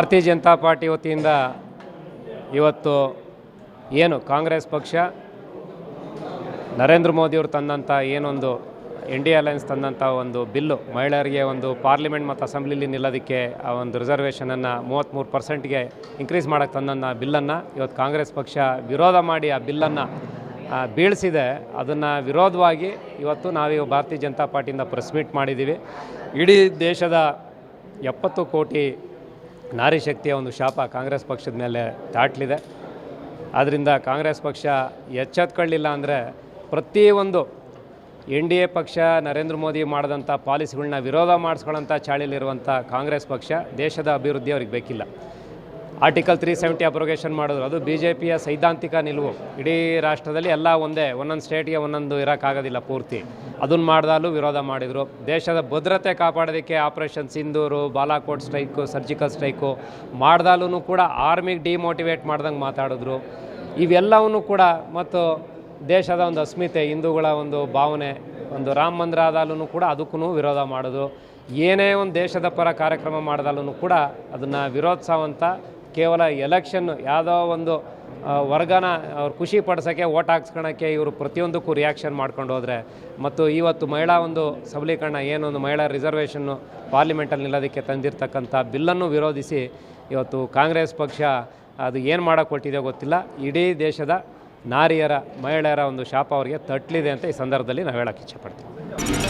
ಭಾರತೀಯ ಜನತಾ ಪಾರ್ಟಿ ವತಿಯಿಂದ ಇವತ್ತು ಏನು ಕಾಂಗ್ರೆಸ್ ಪಕ್ಷ ನರೇಂದ್ರ ಮೋದಿಯವರು ತಂದಂಥ ಏನೊಂದು ಇಂಡಿಯಾ ಅಲಯನ್ಸ್ ತಂದಂಥ ಒಂದು ಬಿಲ್ಲು ಮಹಿಳೆಯರಿಗೆ ಒಂದು ಪಾರ್ಲಿಮೆಂಟ್ ಮತ್ತು ಅಸೆಂಬ್ಲಿಲಿ ನಿಲ್ಲೋದಕ್ಕೆ ಆ ಒಂದು ರಿಸರ್ವೇಷನನ್ನು 33%ಗೆ ಇನ್ಕ್ರೀಸ್ ಮಾಡೋಕ್ಕೆ ತಂದಂಥ ಬಿಲ್ಲನ್ನು ಇವತ್ತು ಕಾಂಗ್ರೆಸ್ ಪಕ್ಷ ವಿರೋಧ ಮಾಡಿ ಆ ಬಿಲ್ಲನ್ನು ಬೀಳಿಸಿದೆ. ಅದನ್ನು ವಿರೋಧವಾಗಿ ಇವತ್ತು ನಾವೀಗ ಭಾರತೀಯ ಜನತಾ ಪಾರ್ಟಿಯಿಂದ ಪ್ರೆಸ್ ಮೀಟ್ ಮಾಡಿದ್ದೀವಿ. ಇಡೀ ದೇಶದ 70 ಕೋಟಿ ನಾರಿ ಶಕ್ತಿಯ ಒಂದು ಶಾಪ ಕಾಂಗ್ರೆಸ್ ಪಕ್ಷದ ಮೇಲೆ ದಾಟ್ಲಿದೆ. ಆದ್ದರಿಂದ ಕಾಂಗ್ರೆಸ್ ಪಕ್ಷ ಎಚ್ಚೆತ್ಕೊಳ್ಳಿಲ್ಲ ಅಂದರೆ ಪ್ರತಿಯೊಂದು NDA ಪಕ್ಷ ನರೇಂದ್ರ ಮೋದಿ ಮಾಡಿದಂಥ ಪಾಲಿಸಿಗಳನ್ನ ವಿರೋಧ ಮಾಡಿಸ್ಕೊಳ್ಳೋಂಥ ಚಾಳಿಲಿರುವಂಥ ಕಾಂಗ್ರೆಸ್ ಪಕ್ಷ ದೇಶದ ಅಭಿವೃದ್ಧಿ ಅವ್ರಿಗೆ ಬೇಕಿಲ್ಲ. ಆರ್ಟಿಕಲ್ 370 ಅಬ್ರೋಗೇಷನ್ ಮಾಡಿದ್ರು, ಅದು BJPಯ ಸೈದ್ಧಾಂತಿಕ ನಿಲುವು. ಇಡೀ ರಾಷ್ಟ್ರದಲ್ಲಿ ಎಲ್ಲ ಒಂದೇ, ಒಂದೊಂದು ಸ್ಟೇಟ್ಗೆ ಒಂದೊಂದು ಇರೋಕ್ಕಾಗೋದಿಲ್ಲ ಪೂರ್ತಿ. ಅದನ್ನು ಮಾಡ್ದಾಲು ವಿರೋಧ ಮಾಡಿದರು. ದೇಶದ ಭದ್ರತೆ ಕಾಪಾಡೋದಕ್ಕೆ operation Sindoor, Balakot strike, surgical strike ಮಾಡ್ದಾಲೂ ಕೂಡ ಆರ್ಮಿಗೆ ಡಿಮೋಟಿವೇಟ್ ಮಾಡ್ದಂಗೆ ಮಾತಾಡಿದ್ರು. ಇವೆಲ್ಲವನ್ನೂ ಕೂಡ ಮತ್ತು ದೇಶದ ಒಂದು ಅಸ್ಮಿತೆ, ಹಿಂದೂಗಳ ಒಂದು ಭಾವನೆ, ಒಂದು ರಾಮ ಮಂದಿರ ಆದಾಲೂ ಕೂಡ ಅದಕ್ಕೂ ವಿರೋಧ ಮಾಡೋದು. ಏನೇ ಒಂದು ದೇಶದ ಪರ ಕಾರ್ಯಕ್ರಮ ಮಾಡಿದಾಲೂ ಕೂಡ ಅದನ್ನು ವಿರೋಧಿಸೋವಂಥ ಕೇವಲ ಎಲೆಕ್ಷನ್ ಯಾವುದೋ ಒಂದು ವರ್ಗನ ಅವ್ರು ಖುಷಿ ಪಡಿಸೋಕ್ಕೆ ಓಟ್ ಹಾಕ್ಸ್ಕೊಳಕ್ಕೆ ಇವರು ಪ್ರತಿಯೊಂದಕ್ಕೂ ರಿಯಾಕ್ಷನ್ ಮಾಡ್ಕೊಂಡು ಹೋದರೆ ಮತ್ತು ಇವತ್ತು ಮಹಿಳಾ ಒಂದು ಸಬಲೀಕರಣ ಏನೊಂದು ಮಹಿಳಾ ರಿಸರ್ವೇಷನ್ನು ಪಾರ್ಲಿಮೆಂಟಲ್ಲಿ ನಿಲ್ಲೋದಕ್ಕೆ ತಂದಿರತಕ್ಕಂಥ ಬಿಲ್ಲನ್ನು ವಿರೋಧಿಸಿ ಇವತ್ತು ಕಾಂಗ್ರೆಸ್ ಪಕ್ಷ ಅದು ಏನು ಮಾಡೋಕ್ಕೆ ಹೊರಟಿದೆ ಗೊತ್ತಿಲ್ಲ. ಇಡೀ ದೇಶದ ನಾರಿಯರ ಮಹಿಳೆಯರ ಒಂದು ಶಾಪ ಅವರಿಗೆ ತಟ್ಟಲಿದೆ ಅಂತ ಈ ಸಂದರ್ಭದಲ್ಲಿ ನಾವು ಹೇಳೋಕ್ಕೆ ಇಚ್ಛೆಪಡ್ತೀವಿ.